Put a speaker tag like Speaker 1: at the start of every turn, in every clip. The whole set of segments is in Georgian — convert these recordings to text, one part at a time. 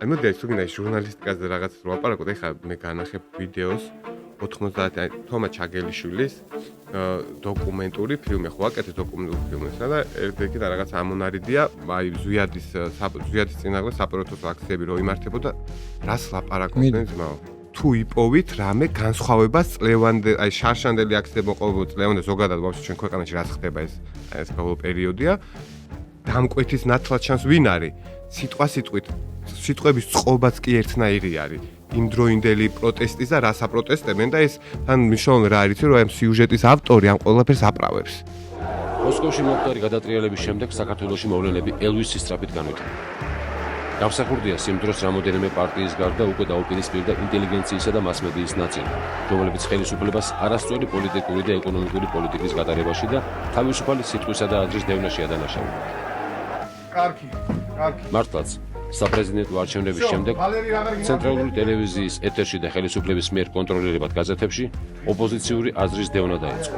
Speaker 1: მოდი ეს თუ გინდა ჟურნალისტიკაზე რაღაცას რო აპარაკოთ, ეხლა მე განახებ ვიდეოს 90 თომა ჩაგელიშვილის დოკუმენტური ფილმი, ხო აკეთე დოკუმენტური ფილმი და ერთი და რაღაც ამონარიდია, აი ზვიადის წინაღლე საპროტესტო აქციები რო იმართებოდა, რას ლაპარაკობდნენ ძმაო? თუ იპოვით რამე განსხვავებას წლევანდელ, აი შარშანდელი აქციები მოყოლებოდა წლევანდელ ზოგადად ვაფშე ჩვენ ქვეყანაში რაც ხდება ეს ბოლო პერიოდია, დამკვეთის ნათლად ჩანს ვინ არის? სიტყვების წყობაც კი ერთნაირი არის. იმდროინდელი პროტესტის და რას აპროტესტებენ და ეს თან მნიშვნელოვანი რა არის, რომ ამ სიუჟეტის ავტორი ამ ყველაფერს აპრავებს.
Speaker 2: მოსკოვში მომხდარი გადატრიალების შემდეგ საქართველოში მოვლენები ელვისის სწრაფით განვითარდა. გამსახურდია იმ დროს რამოდენიმე პარტიის გარდა უკვე დაუპირისპირდა ინტელიგენციისა და მასმედიის ნაწილი, რომლებიც ხელისუფლებას არასწორი პოლიტიკური და ეკონომიკური პოლიტიკის გატარებაში და თავისუფალი სიტყვისა და აზრის დევნაში ადანაშაულებდა.
Speaker 3: კარგი.
Speaker 2: მართლაც საპრეზიდენტო არჩევნების შემდეგ ცენტრალური ტელევიზიის ეთერში და ხელისუფლების მიერ კონტროლირებად გაზეთებში ოპოზიციური აზრის დევნა დაიწყო.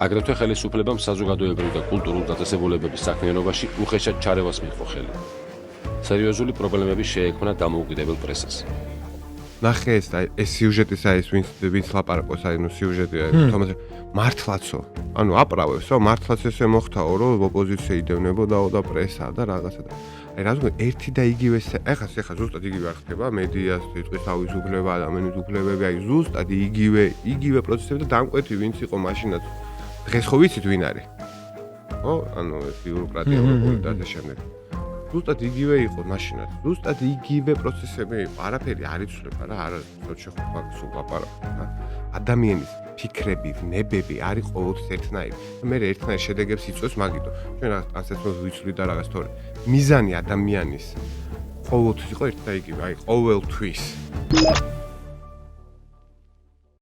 Speaker 2: აგრეთვე ხელისუფლებამ საზოგადოებრივი და კულტურული დაწესებულებების საქმიანობაში უხეშად ჩარევას მიიღო ხელი. სერიოზული პრობლემები შეექმნა დამოუკიდებელ პრესას.
Speaker 1: ნახე ეს სიუჟეტის ეს ვინც ლაპარაკობს აი ნუ სიუჟეტი თომას მართლაცო ანუ აპრავებსო მართლაც ესე მოხდაო რომ ოპოზიცია იდევნებოდაო და პრესა და რაღაცა და აი რა თქმა ერთი და იგივე ეხლა ზუსტად იგივე არ ხდება მედიას სიტყვის თავისუფლება ადამიანის უფლებები აი ზუსტად იგივე პროცესები და დამკვეთი ვინც იყო მაშინაც დღეს ხო ვიცით ვინ არის ხო ანუ ეს ბიუროკრატია და ამ შემდეგ ზუსტად იგივე იყო მაშინაც ზუსტად იგივე პროცესები იყო არაფერი არ იცვლება რა არა შეხვდება სულ ლაპარაკობ რა ადამიანის ფიქრები, ნებები არის ყოველთვის ერთნაირი. მე ერთნაირ შედეგებს იწვევს მაგითო. ჩვენ რაღაც ასეთ ვიცვლი და რაღაც თორე. მიზანი ადამიანის ყოველთვის იყო ერთ და იგივე, აი ყოველთვის.